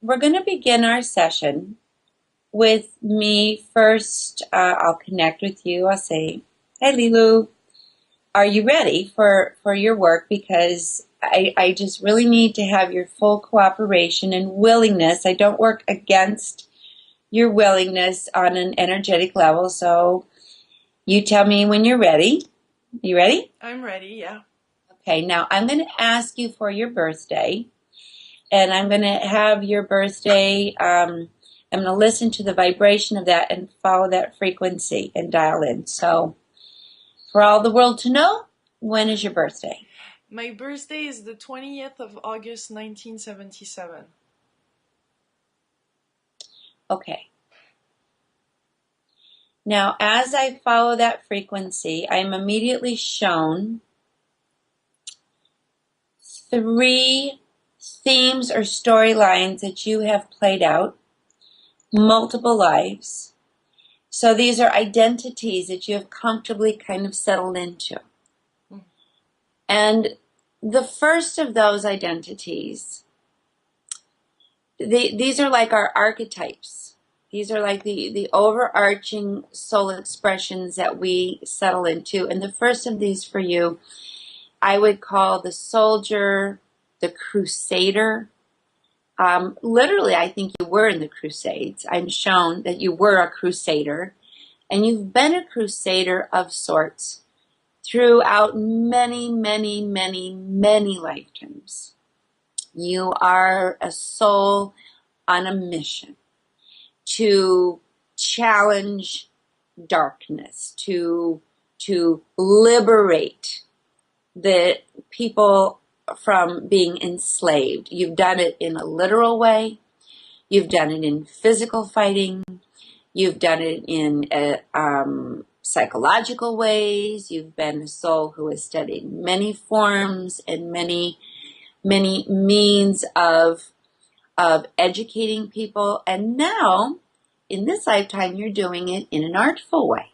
we're going to begin our session with me first. I'll connect with you. I'll say, "Hey, Lilou, are you ready for your work? Because I just really need to have your full cooperation and willingness. I don't work against your willingness on an energetic level. So you tell me when you're ready. You ready? I'm ready, yeah. Okay, now I'm going to ask you for your birthday. And I'm going to have your birthday, I'm going to listen to the vibration of that and follow that frequency and dial in. So for all the world to know, when is your birthday? My birthday is the 20th of August 1977. Okay. Now, as I follow that frequency, I am immediately shown three themes or storylines that you have played out, multiple lives. So these are identities that you have comfortably kind of settled into. And the first of those identities, these are like our archetypes. These are like the overarching soul expressions that we settle into. And the first of these for you, I would call the soldier, the crusader. Literally, I think you were in the Crusades. I'm shown that you were a crusader. And you've been a crusader of sorts throughout many, many, many, many lifetimes. You are a soul on a mission to challenge darkness, to liberate the people from being enslaved. You've done it in a literal way. You've done it in physical fighting. You've done it in psychological ways. You've been a soul who has studied many forms and many means of educating people. And now, in this lifetime, you're doing it in an artful way,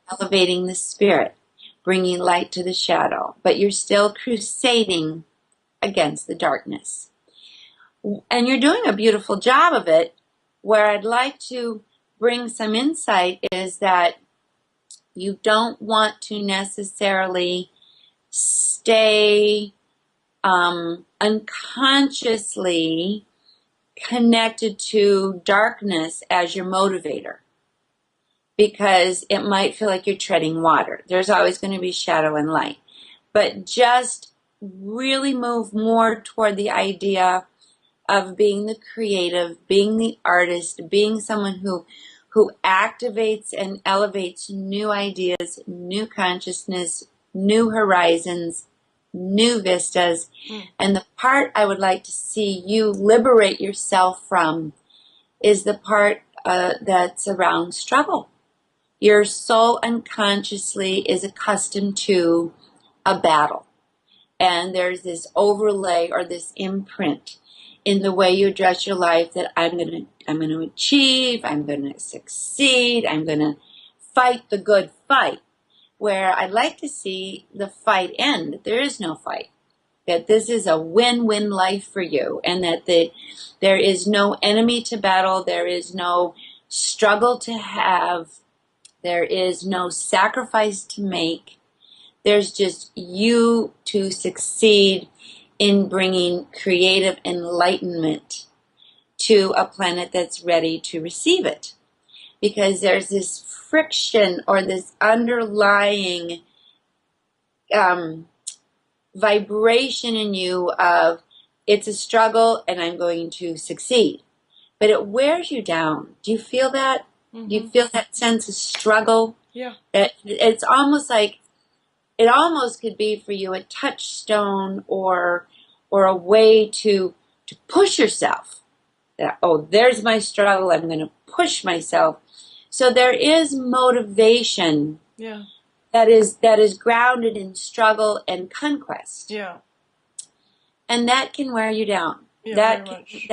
elevating the spirit, bringing light to the shadow. But you're still crusading against the darkness. And you're doing a beautiful job of it. Where I'd like to bring some insight is that you don't want to necessarily stay unconsciously connected to darkness as your motivator, because it might feel like you're treading water. There's always going to be shadow and light, but just really move more toward the idea of being the creative, being the artist, being someone who activates and elevates new ideas, new consciousness, new horizons, new vistas. And the part I would like to see you liberate yourself from is the part that's around struggle. Your soul unconsciously is accustomed to a battle. And there's this overlay or this imprint in the way you address your life that I'm going to achieve, I'm going to succeed, I'm going to fight the good fight. Where I'd like to see the fight end, that there is no fight, that this is a win-win life for you, and that there is no enemy to battle, there is no struggle to have, there is no sacrifice to make. There's just you to succeed in bringing creative enlightenment to a planet that's ready to receive it. Because there's this friction or this underlying vibration in you of it's a struggle and I'm going to succeed. But it wears you down. Do you feel that? Do you feel that sense of struggle? Yeah. It's almost like, it almost could be for you a touchstone or a way to push yourself. That, oh, there's my struggle. I'm going to push myself. So there is motivation. Yeah. That is grounded in struggle and conquest. Yeah. And that can wear you down. Yeah, very much.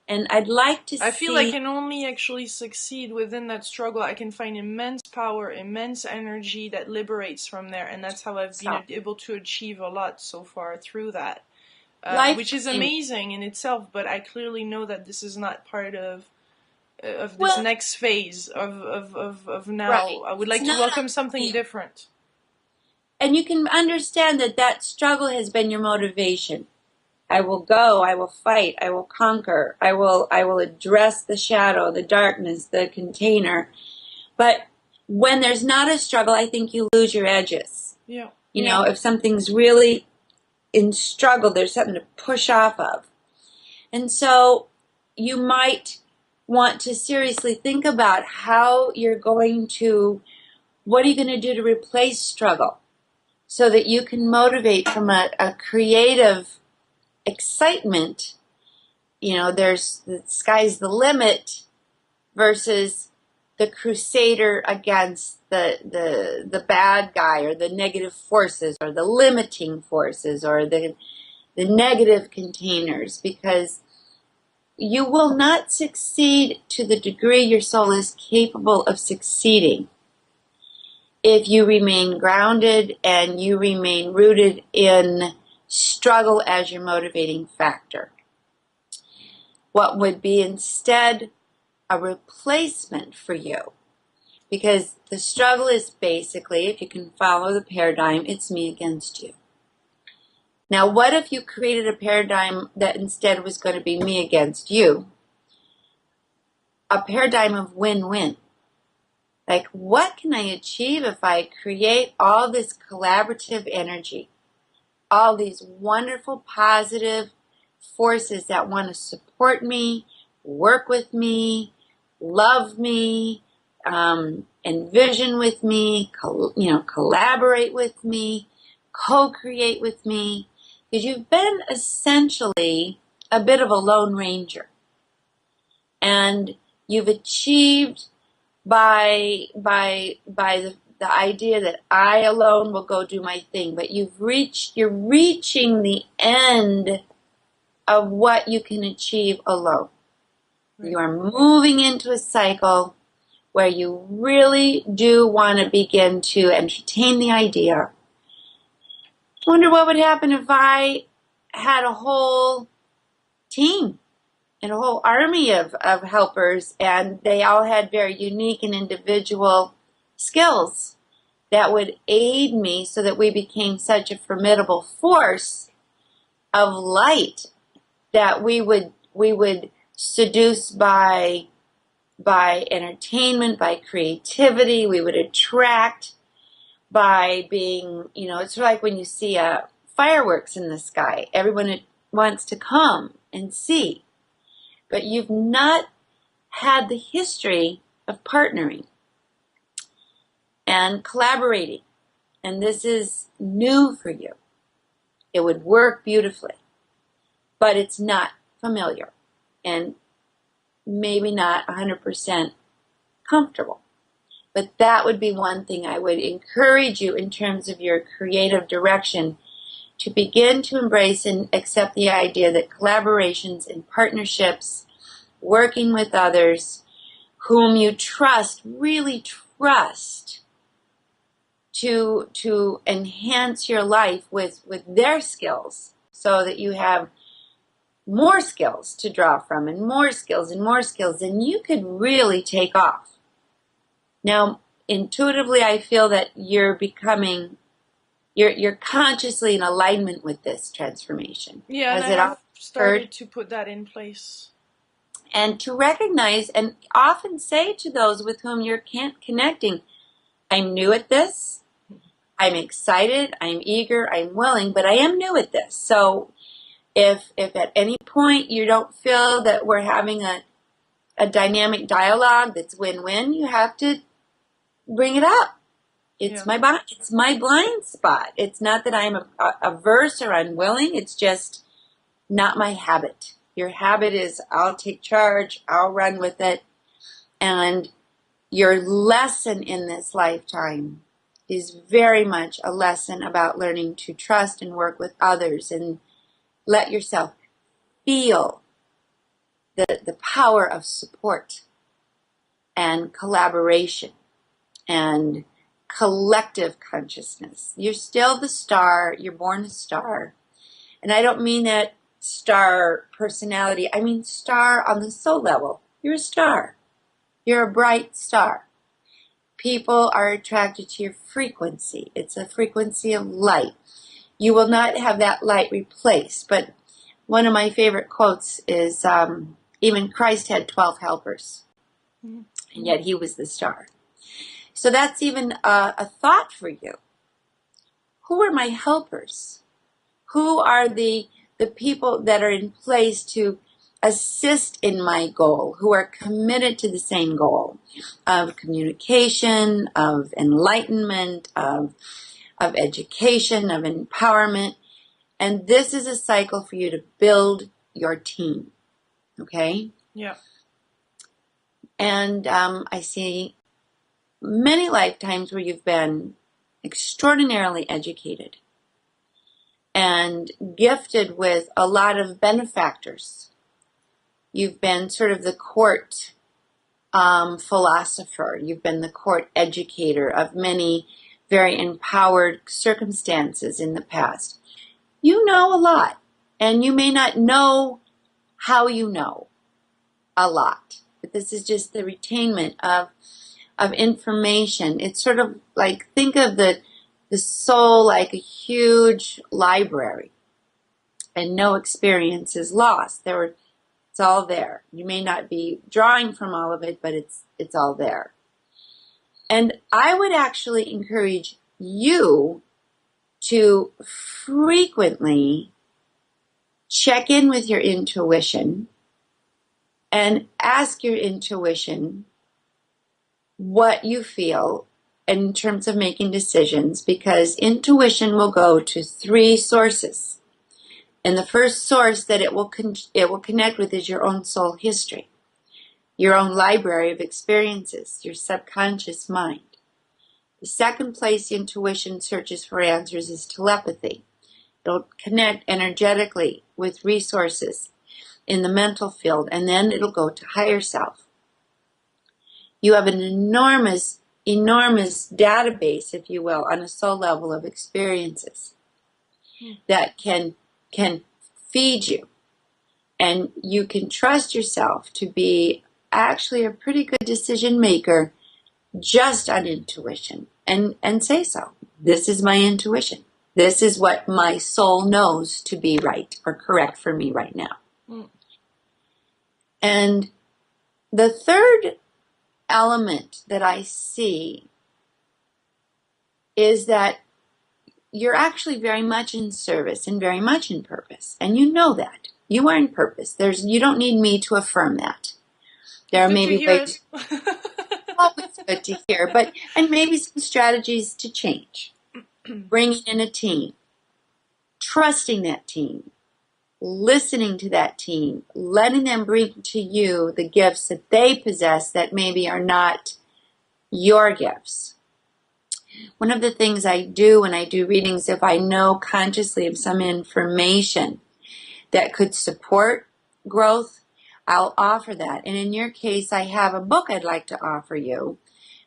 And I'd like to I see... feel I can only actually succeed within that struggle. I can find immense power, immense energy that liberates from there. And that's how I've been able to achieve a lot so far through that. Life which is time. amazing in itself. But I clearly know that this is not part of this Well, next phase of now. right. I would It's like to not welcome a something thing. different. And you can understand that that struggle has been your motivation. I will go, I will fight, I will conquer, I will address the shadow, the darkness, the container. But when there's not a struggle, I think you lose your edges. Yeah. You know, if something's really in struggle, there's something to push off of. And so you might want to seriously think about how you're going to, what are you going to do to replace struggle so that you can motivate from a creative excitement. You know, there's the sky's the limit versus the crusader against the bad guy or the negative forces or the limiting forces or the negative containers, because you will not succeed to the degree your soul is capable of succeeding if you remain grounded and you remain rooted in struggle as your motivating factor. What would be instead a replacement for you? Because the struggle is basically, if you can follow the paradigm, it's me against you. Now, what if you created a paradigm that instead was going to be me against you? A paradigm of win-win. Like, what can I achieve if I create all this collaborative energy, all these wonderful positive forces that want to support me, work with me, love me, envision with me, collaborate with me, co-create with me, because you've been essentially a bit of a lone ranger, and you've achieved by the idea that I alone will go do my thing, but you're reaching the end of what you can achieve alone. Right. You are moving into a cycle where you really do want to begin to entertain the idea. Wonder what would happen if I had a whole team and a whole army of helpers, and they all had very unique and individual skills that would aid me so that we became such a formidable force of light that we would seduce by entertainment, by creativity. We would attract by being, it's like when you see fireworks in the sky. Everyone wants to come and see. But you've not had the history of partnering and collaborating. And this is new for you. It would work beautifully, but it's not familiar and maybe not 100% comfortable. But that would be one thing I would encourage you in terms of your creative direction, to begin to embrace and accept the idea that collaborations and partnerships, working with others whom you trust, really trust, to enhance your life with their skills so that you have more skills to draw from and more skills, and you could really take off. Now, intuitively, I feel that you're consciously in alignment with this transformation. Yeah, and Has I it have started occurred? to put that in place. And to recognize and often say to those with whom you're connecting, I'm new at this, I'm excited, I'm eager, I'm willing, but I am new at this. So if at any point you don't feel that we're having a dynamic dialogue that's win-win, you have to bring it up. It's my blind spot. It's not that I'm averse or unwilling. It's just not my habit. Your habit is I'll take charge, I'll run with it. And your lesson in this lifetime is very much a lesson about learning to trust and work with others and let yourself feel the power of support and collaboration and collective consciousness. You're still the star. You're born a star. And I don't mean that star personality. I mean star on the soul level. You're a star. You're a bright star. People are attracted to your frequency. It's a frequency of light. You will not have that light replaced. But one of my favorite quotes is, even Christ had 12 helpers, and yet he was the star. So that's even a thought for you. Who are my helpers? Who are the people that are in place to assist in my goal, who are committed to the same goal of communication, of enlightenment, of education, of empowerment? And this is a cycle for you to build your team. Okay? Yeah. And I see many lifetimes where you've been extraordinarily educated and gifted with a lot of benefactors. You've been sort of the court philosopher. You've been the court educator of many very empowered circumstances in the past. You know a lot, and you may not know how you know a lot, but this is just the retainment of information. It's sort of like, think of the soul like a huge library, and no experience is lost. It's all there. You may not be drawing from all of it, but it's all there. And I would actually encourage you to frequently check in with your intuition and ask your intuition what you feel in terms of making decisions, because intuition will go to 3 sources. And the first source that it will connect with is your own soul history, your own library of experiences, your subconscious mind. The second place intuition searches for answers is telepathy. It'll connect energetically with resources in the mental field, and then it'll go to higher self. You have an enormous database, if you will, on a soul level of experiences that can feed you. And you can trust yourself to be actually a pretty good decision maker just on intuition, and say so. This is my intuition. This is what my soul knows to be right or correct for me right now. And the third element that I see is that you're actually very much in service and very much in purpose. And you know that. You are in purpose. You don't need me to affirm that. There are maybe ways. Always good to hear, and maybe some strategies to change. Bringing in a team, trusting that team, listening to that team, letting them bring to you the gifts that they possess that maybe are not your gifts. One of the things I do when I do readings, if I know consciously of some information that could support growth, I'll offer that. And in your case, I have a book I'd like to offer you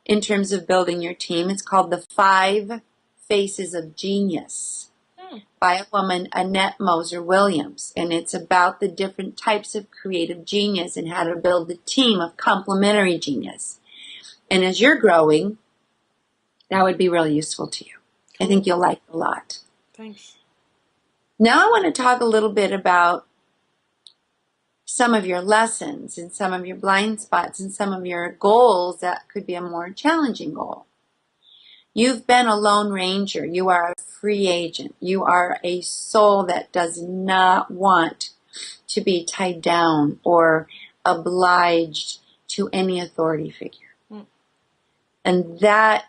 in terms of building your team. It's called The 5 Faces of Genius by a woman, Annette Moser Williams. And it's about the different types of creative genius and how to build a team of complementary genius. And as you're growing, that would be really useful to you. I think you'll like it a lot. Thanks. Now I want to talk a little bit about some of your lessons and some of your blind spots and some of your goals that could be a more challenging goal. You've been a lone ranger. You are a free agent. You are a soul that does not want to be tied down or obliged to any authority figure. And that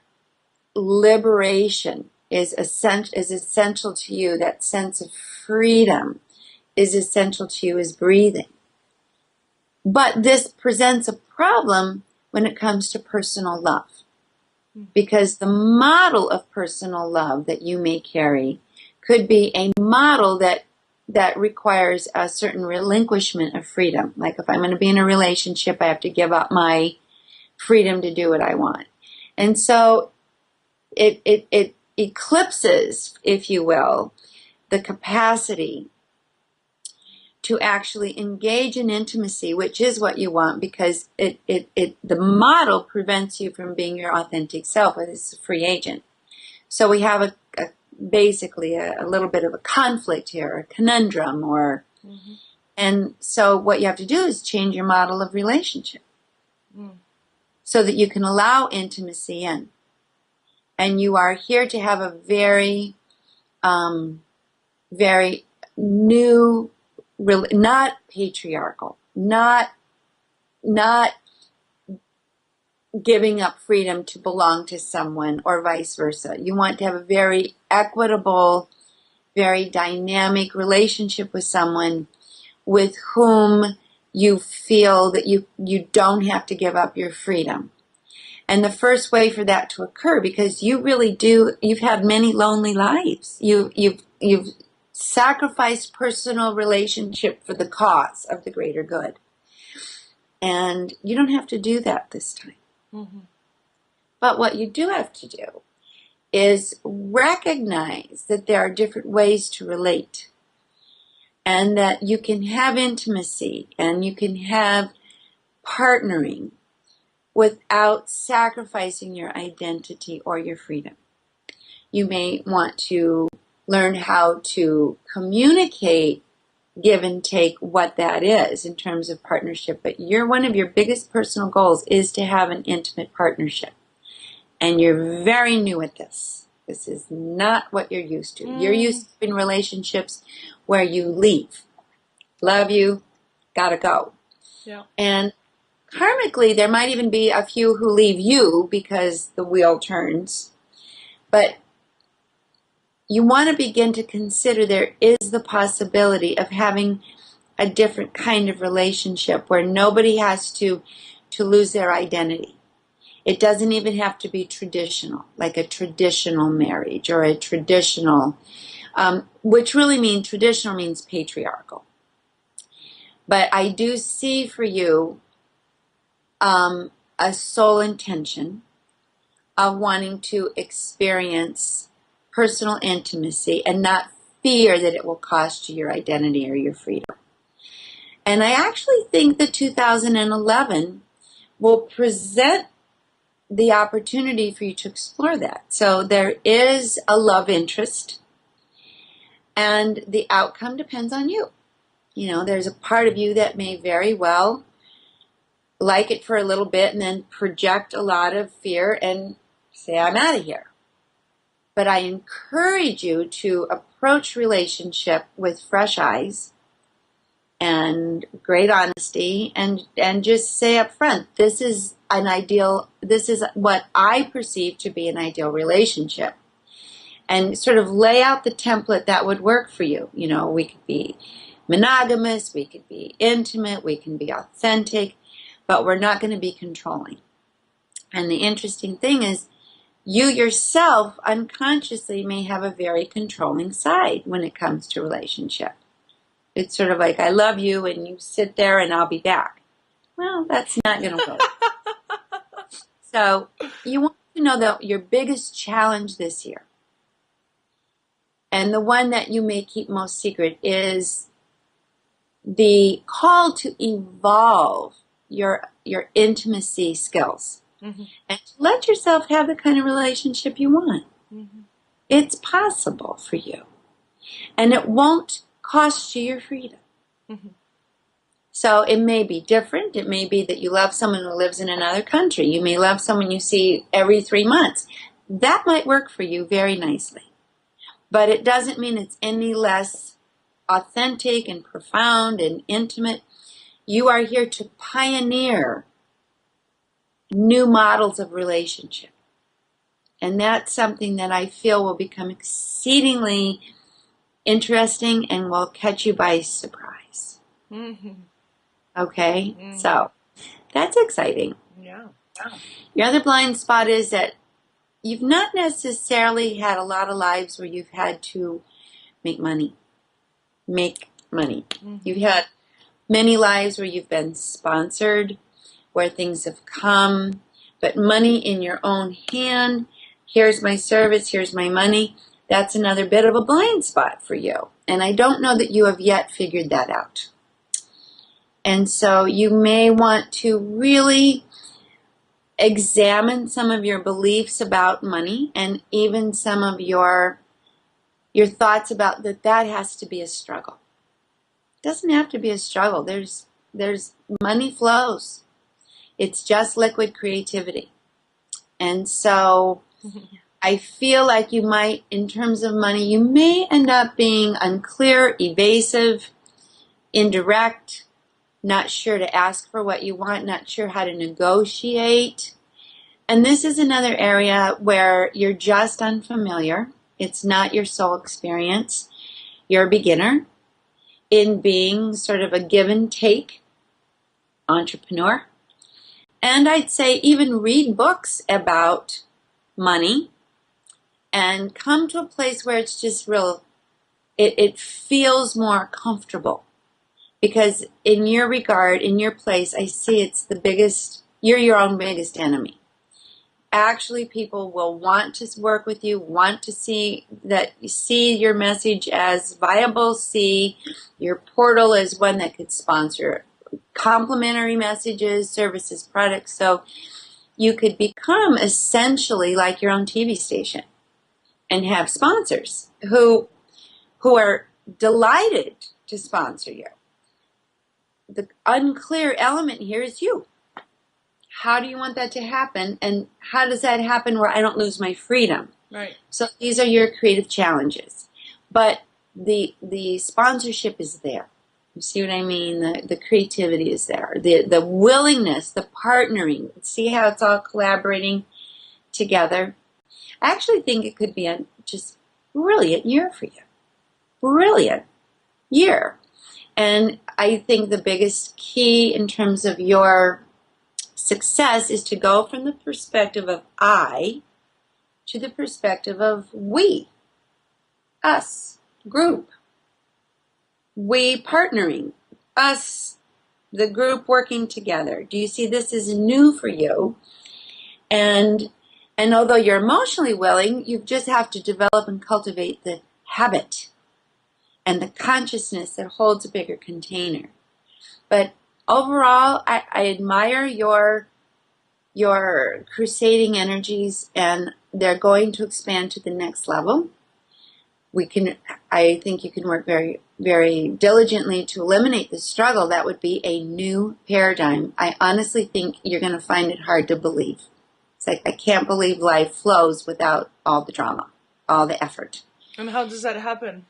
liberation is essential to you. That sense of freedom is essential to you as breathing. But this presents a problem when it comes to personal love, because the model of personal love that you may carry could be a model that requires a certain relinquishment of freedom. Like if I'm going to be in a relationship, I have to give up my freedom to do what I want. And so it eclipses, if you will, the capacity to actually engage in intimacy, which is what you want, because the model prevents you from being your authentic self. It's a free agent. So we have basically a little bit of a conflict here, a conundrum, and so what you have to do is change your model of relationship so that you can allow intimacy in. And you are here to have a very, very new, not patriarchal, not giving up freedom to belong to someone or vice versa. You want to have a very equitable, very dynamic relationship with someone with whom you feel that you don't have to give up your freedom. And the first way for that to occur, because you really do, you've had many lonely lives. You've sacrificed personal relationship for the cause of the greater good. And you don't have to do that this time. But what you do have to do is recognize that there are different ways to relate, and that you can have intimacy and you can have partnering without sacrificing your identity or your freedom. You may want to learn how to communicate, give and take, what that is in terms of partnership. But one of your biggest personal goals is to have an intimate partnership. And you're very new at this. This is not what you're used to. You're used to in relationships where you leave. Love you, gotta go. Yeah. And karmically, there might even be a few who leave you because the wheel turns. But you want to begin to consider there is the possibility of having a different kind of relationship where nobody has to lose their identity. It doesn't even have to be traditional, like a traditional marriage or a traditional, which really means traditional means patriarchal. But I do see for you a soul intention of wanting to experience personal intimacy and not fear that it will cost you your identity or your freedom. And I actually think that 2011 will present the opportunity for you to explore that. So there is a love interest, and the outcome depends on you. You know, there's a part of you that may very well like it for a little bit and then project a lot of fear and say, I'm out of here. But I encourage you to approach relationship with fresh eyes and great honesty, and just say up front, this is what I perceive to be an ideal relationship. And sort of lay out the template that would work for you. You know, we could be monogamous, we could be intimate, we can be authentic, but we're not going to be controlling. And the interesting thing is, you yourself unconsciously may have a very controlling side when it comes to relationship. It's sort of like, I love you, and you sit there and I'll be back. Well, that's not going to work. So you want to know that your biggest challenge this year, and the one that you may keep most secret, is the call to evolve your intimacy skills. And to let yourself have the kind of relationship you want. It's possible for you. And it won't cost you your freedom. So it may be different. It may be that you love someone who lives in another country. You may love someone you see every 3 months. That might work for you very nicely. But it doesn't mean it's any less authentic and profound and intimate. You are here to pioneer new models of relationship. And that's something that I feel will become exceedingly interesting and will catch you by surprise. Okay? So that's exciting. Yeah. Your other blind spot is that you've not necessarily had a lot of lives where you've had to make money. You've had many lives where you've been sponsored, where things have come, but money in your own hand, here's my service, here's my money, that's another bit of a blind spot for you. And I don't know that you have yet figured that out. And so you may want to really examine some of your beliefs about money and even some of your thoughts about that has to be a struggle. It doesn't have to be a struggle. There's money flows. It's just liquid creativity. And so I feel like you might, in terms of money, you may end up being unclear, evasive, indirect, not sure to ask for what you want, not sure how to negotiate. And this is another area where you're just unfamiliar. It's not your soul experience. You're a beginner in being sort of a give and take entrepreneur. And I'd say even read books about money and come to a place where it's just it feels more comfortable. Because in your regard, in your place, I see it's the biggest, you're your own biggest enemy. Actually, people will want to work with you, want to see your message as viable, see your portal as one that could sponsor complimentary messages, services, products. So you could become essentially like your own TV station and have sponsors who are delighted to sponsor you. The unclear element here is you. How do you want that to happen? And how does that happen where I don't lose my freedom? Right. So these are your creative challenges. But the sponsorship is there. You see what I mean? The creativity is there. The willingness, the partnering. See how it's all collaborating together? I actually think it could be a just brilliant year for you. Brilliant year. And I think the biggest key in terms of your success is to go from the perspective of I to the perspective of we, us, group, we partnering, us, the group working together. Do you see this is new for you? And although you're emotionally willing, you just have to develop and cultivate the habit and the consciousness that holds a bigger container. But overall, I admire your crusading energies, and they're going to expand to the next level. I think you can work very, very diligently to eliminate the struggle. That would be a new paradigm. I honestly think you're going to find it hard to believe. It's like, I can't believe life flows without all the drama, all the effort. And how does that happen?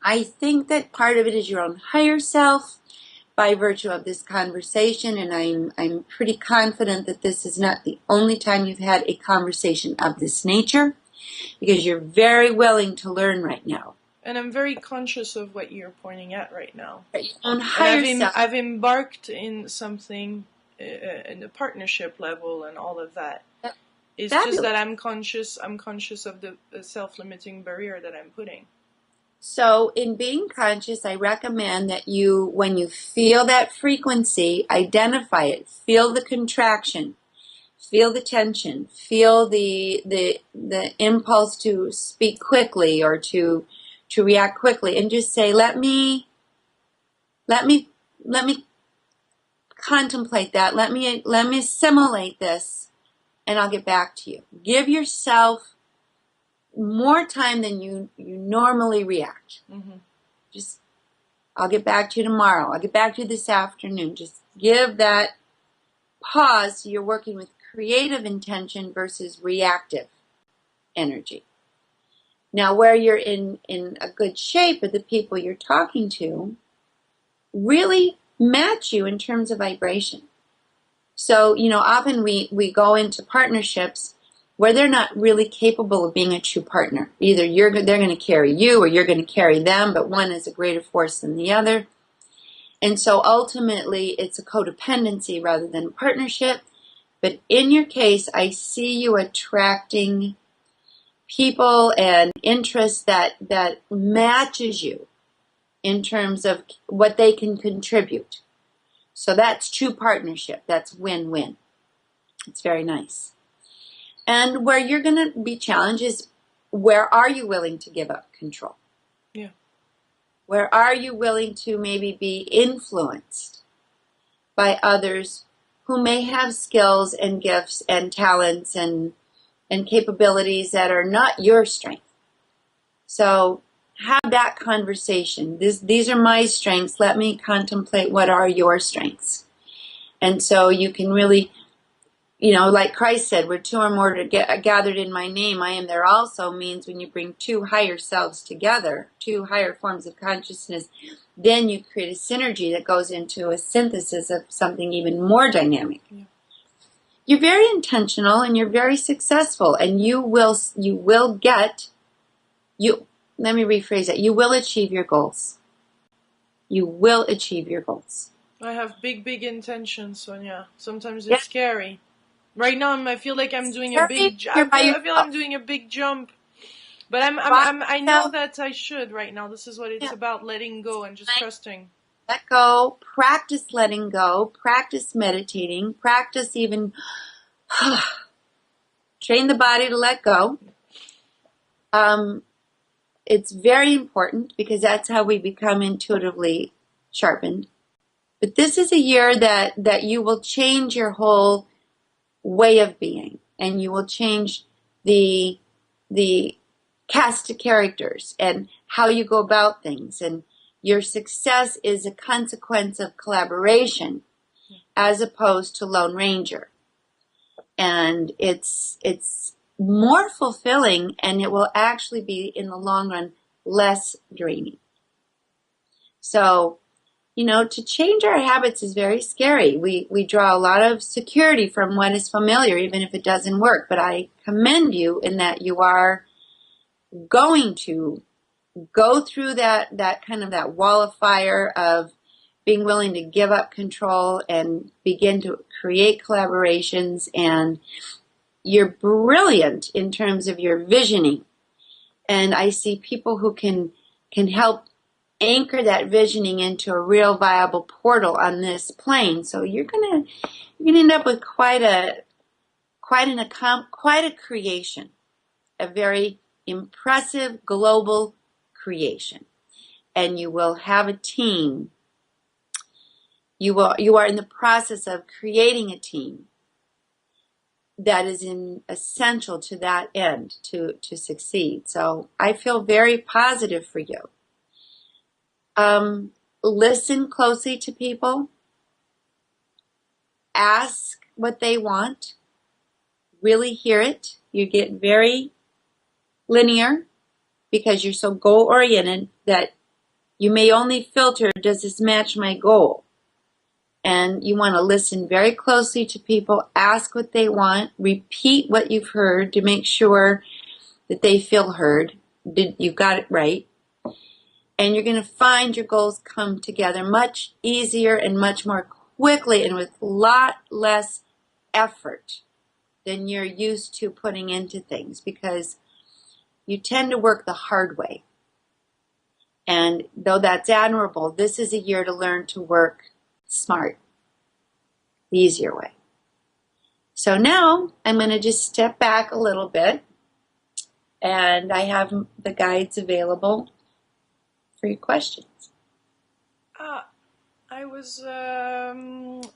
I think that part of it is your own higher self by virtue of this conversation, and I'm pretty confident that this is not the only time you've had a conversation of this nature, because you're very willing to learn right now. And I'm very conscious of what you're pointing at right now. Your own higher self. I've embarked in something in the partnership level and all of that. It's Fabulous. just that I'm conscious of the self-limiting barrier that I'm putting. So in being conscious, I recommend that you, when you feel that frequency, identify it. Feel the contraction. Feel the tension. Feel the impulse to speak quickly or to react quickly, and just say, let me contemplate that. Let me assimilate this, and I'll get back to you. Give yourself more time than you normally react. Mm-hmm. Just, I'll get back to you tomorrow. I'll get back to you this afternoon. Just give that pause so you're working with creative intention versus reactive energy. Now, where you're in a good shape with the people you're talking to, really match you in terms of vibration. So, often we go into partnerships where they're not really capable of being a true partner. Either they're going to carry you or you're going to carry them, but one is a greater force than the other. And so ultimately it's a codependency rather than a partnership. But in your case, I see you attracting people and interests that matches you in terms of what they can contribute. So that's true partnership. That's win-win. It's very nice. And where you're going to be challenged is, where are you willing to give up control? Yeah. Where are you willing to maybe be influenced by others who may have skills and gifts and talents and capabilities that are not your strength? So have that conversation. These are my strengths. Let me contemplate what are your strengths. And so you can really, like Christ said, where two or more are gathered in my name, I am there also, means when you bring two higher selves together, two higher forms of consciousness, then you create a synergy that goes into a synthesis of something even more dynamic. Yeah. You're very intentional and you're very successful, and let me rephrase that. You will achieve your goals. You will achieve your goals. I have big, big intentions, Sonia. Sometimes it's scary. Right now, I feel like I'm doing a big. I feel I'm doing a big jump, but I know that I should right now. This is what it's about: letting go and just trusting. Let go. Practice letting go. Practice meditating. Practice even train the body to let go. It's very important because that's how we become intuitively sharpened. But this is a year that you will change your whole way of being, and you will change the cast of characters and how you go about things, and your success is a consequence of collaboration as opposed to Lone Ranger. And it's more fulfilling, and it will actually be, in the long run, less draining. So, to change our habits is very scary. We draw a lot of security from what is familiar, even if it doesn't work. But I commend you in that you are going to go through that kind of that wall of fire of being willing to give up control and begin to create collaborations. And you're brilliant in terms of your visioning. And I see people who can help anchor that visioning into a real viable portal on this plane. So you're gonna end up with quite a creation, a very impressive global creation. And you will have a team. You are in the process of creating a team that is essential to that end to succeed. So I feel very positive for you. Listen closely to people. Ask what they want. Really hear it. You get very linear because you're so goal-oriented that you may only filter, does this match my goal? And you want to listen very closely to people, ask what they want, repeat what you've heard to make sure that they feel heard. You got it right. And you're going to find your goals come together much easier and much more quickly and with a lot less effort than you're used to putting into things, because you tend to work the hard way. And though that's admirable, this is a year to learn to work smart, the easier way. So now I'm going to just step back a little bit, and I have the guides available for your questions.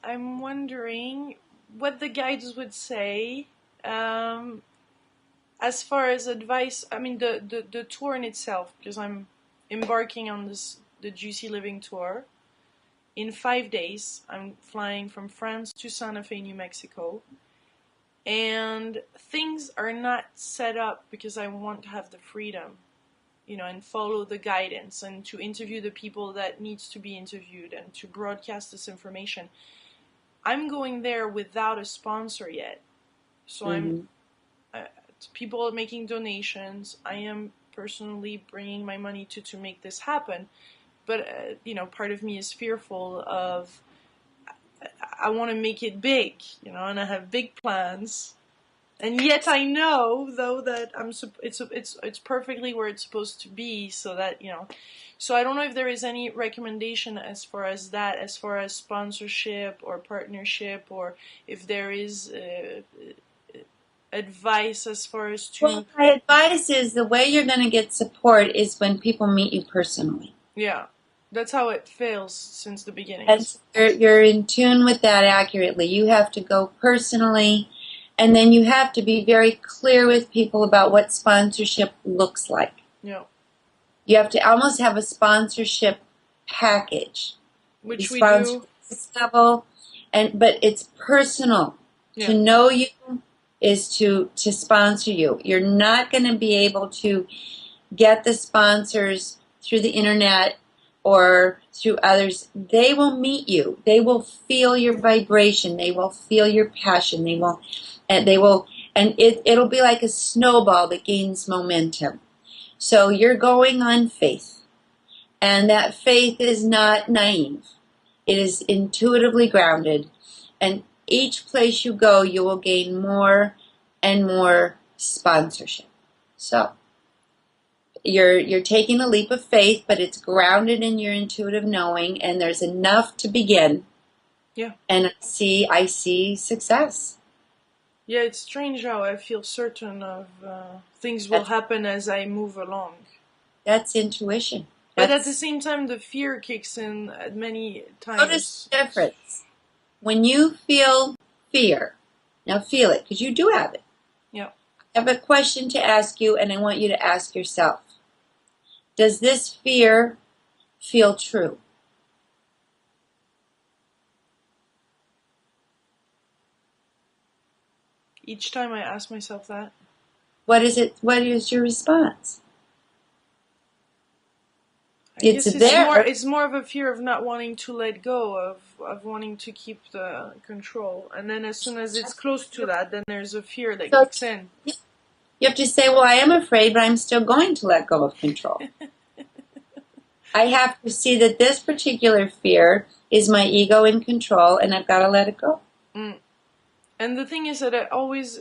I'm wondering what the guides would say as far as advice. I mean, the tour in itself, because I'm embarking on the Juicy Living tour. In 5 days, I'm flying from France to Santa Fe, New Mexico. And things are not set up because I want to have the freedom, and follow the guidance and to interview the people that needs to be interviewed and to broadcast this information. I'm going there without a sponsor yet. So people are making donations. I am personally bringing my money to make this happen. But, part of me is fearful of, I want to make it big, and I have big plans. And yet I know, though, that it's perfectly where it's supposed to be, so that, So I don't know if there is any recommendation as far as that, as far as sponsorship or partnership, or if there is advice as far as to... Well, my advice is the way you're going to get support is when people meet you personally. Yeah. That's how it fails since the beginning. And so you're in tune with that accurately. You have to go personally, and then you have to be very clear with people about what sponsorship looks like. Yeah. You have to almost have a sponsorship package. Which we do. This level, but it's personal. Yeah. To know you is to sponsor you. You're not going to be able to get the sponsors through the internet or through others. They will meet you. They will feel your vibration. They will feel your passion. And it'll be like a snowball that gains momentum. So you're going on faith, and that faith is not naive. It is intuitively grounded, and each place you go, you will gain more and more sponsorship. So you're taking a leap of faith, but it's grounded in your intuitive knowing, and there's enough to begin. Yeah. And I see success. Yeah, it's strange how I feel certain of things will happen as I move along. That's intuition. But at the same time, the fear kicks in at many times. Notice the difference. When you feel fear, now feel it, because you do have it. Yeah. I have a question to ask you, and I want you to ask yourself. Does this fear feel true? Each time I ask myself that. What is it? What is your response? I guess it's more of a fear of not wanting to let go, of wanting to keep the control. And then as soon as it's close to that, then there's a fear that kicks in. You have to say, well, I am afraid, but I'm still going to let go of control. I have to see that this particular fear is my ego in control, and I've got to let it go. Mm. And the thing is that I always,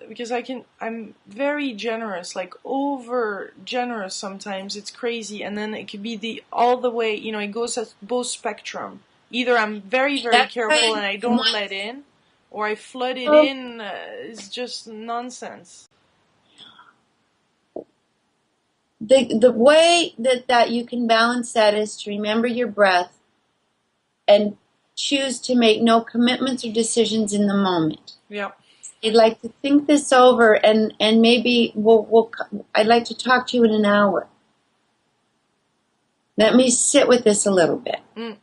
because I'm very generous, like over generous sometimes, it's crazy. And then it could be all the way, it goes at both spectrum. Either I'm very, very careful and I don't let in, or I flood it in, it's just nonsense. The way that you can balance that is to remember your breath and choose to make no commitments or decisions in the moment. Yeah. I'd like to think this over, and maybe I'd like to talk to you in an hour. Let me sit with this a little bit. Mm.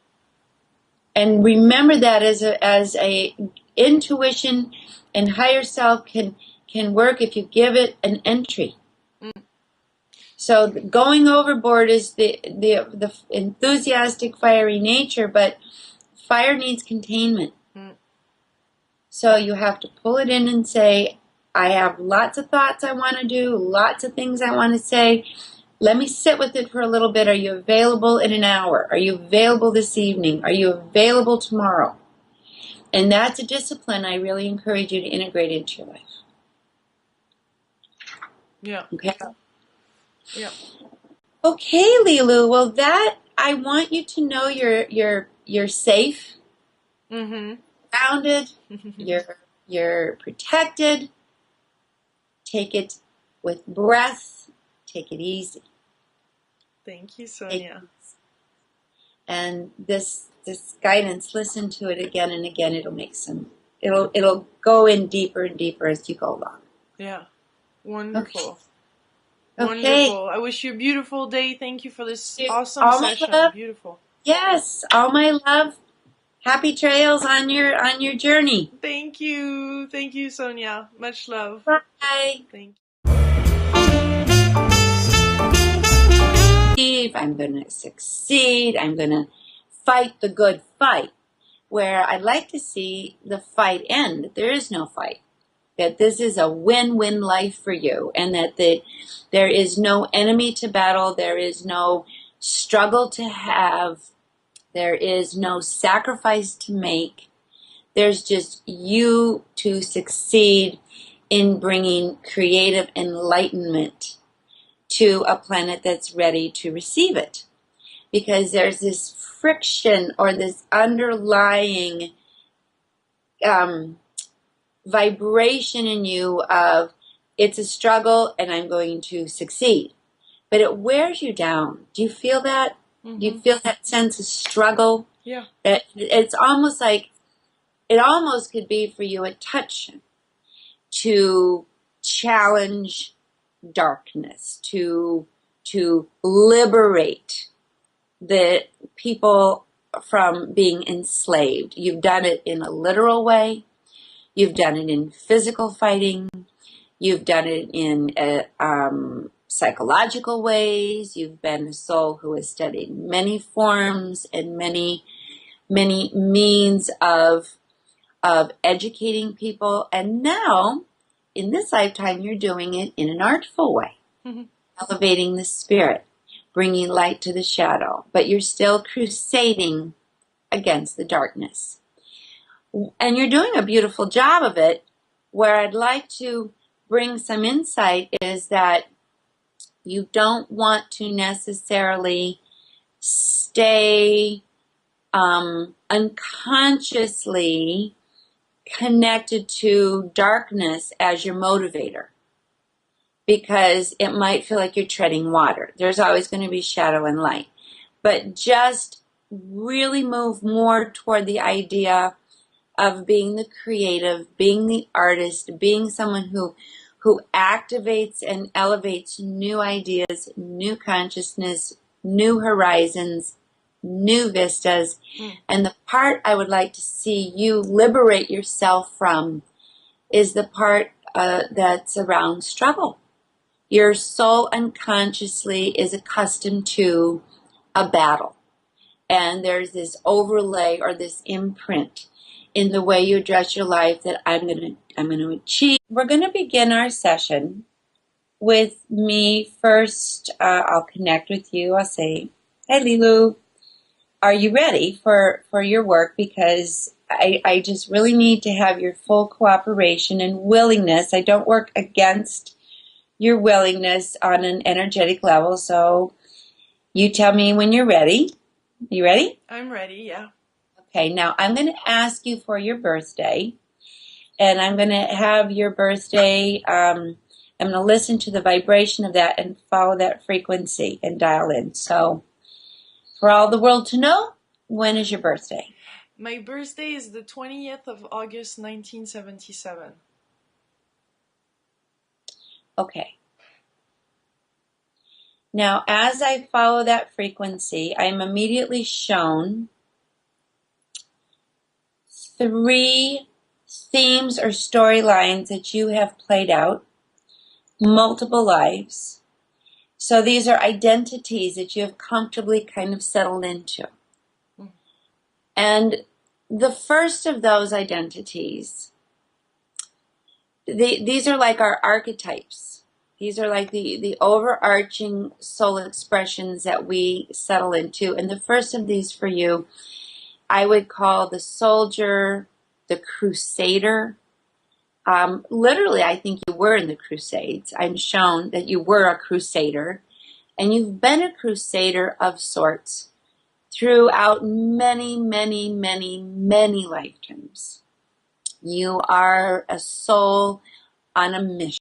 And remember that as a intuition and higher self can work if you give it an entry. Mm. So going overboard is the enthusiastic, fiery nature, but fire needs containment. Mm. So you have to pull it in and say, I have lots of thoughts I want to do, lots of things I want to say. Let me sit with it for a little bit. Are you available in an hour? Are you available this evening? Are you available tomorrow? And that's a discipline I really encourage you to integrate into your life. Yeah. Okay? Yeah. Okay, Lilou. Well, I want you to know you're safe, grounded, you're protected. Take it with breath. Take it easy. Thank you, Sonia. And this guidance, listen to it again and again. It'll go in deeper and deeper as you go along. Yeah. Wonderful. Okay. Wonderful. I wish you a beautiful day. Thank you for this awesome session. Beautiful. Yes, all my love. Happy trails on your journey. Thank you. Thank you, Sonia. Much love. Bye. Thank you. I'm going to succeed. I'm going to fight the good fight. Where I'd like to see the fight end. There is no fight. That this is a win-win life for you, and that there is no enemy to battle, there is no struggle to have, there is no sacrifice to make. There's just you to succeed in bringing creative enlightenment to a planet that's ready to receive it. Because there's this friction or this underlying vibration in you of it's a struggle and I'm going to succeed. But it wears you down. Do you feel that? You feel that sense of struggle? Yeah. It's almost like, it almost could be for you a touch to challenge darkness, to liberate the people from being enslaved. You've done it in a literal way. You've done it in physical fighting. You've done it in psychological ways. You've been a soul who has studied many forms and many means of educating people. And now, in this lifetime, you're doing it in an artful way, elevating the spirit, bringing light to the shadow, but you're still crusading against the darkness. And you're doing a beautiful job of it. Where I'd like to bring some insight is that you don't want to necessarily stay unconsciously connected to darkness as your motivator, because it might feel like you're treading water. There's always going to be shadow and light, but just really move more toward the idea of being the creative, being the artist, being someone who activates and elevates new ideas, new consciousness, new horizons, new vistas. And the part I would like to see you liberate yourself from is the part that's around struggle. Your soul unconsciously is accustomed to a battle. And there's this overlay or this imprint in the way you address your life that I'm going to achieve. We're going to begin our session with me first. I'll connect with you. I'll say, hey, Lilou, are you ready for your work? Because I just really need to have your full cooperation and willingness. I don't work against your willingness on an energetic level. So you tell me when you're ready. You ready? I'm ready, yeah. Okay, now I'm going to ask you for your birthday, and I'm going to have your birthday, I'm going to listen to the vibration of that and follow that frequency and dial in. So, for all the world to know, when is your birthday? My birthday is the 20th of August, 1977. Okay. Now, as I follow that frequency, I'm immediately shown 3 themes or storylines that you have played out, multiple lives. So these are identities that you have comfortably kind of settled into. And the first of those identities, these are like our archetypes. These are like the overarching soul expressions that we settle into. And the first of these for you, I would call the soldier, the crusader. Literally, I think you were in the Crusades. I'm shown that you were a crusader, and you've been a crusader of sorts throughout many lifetimes. You are a soul on a mission.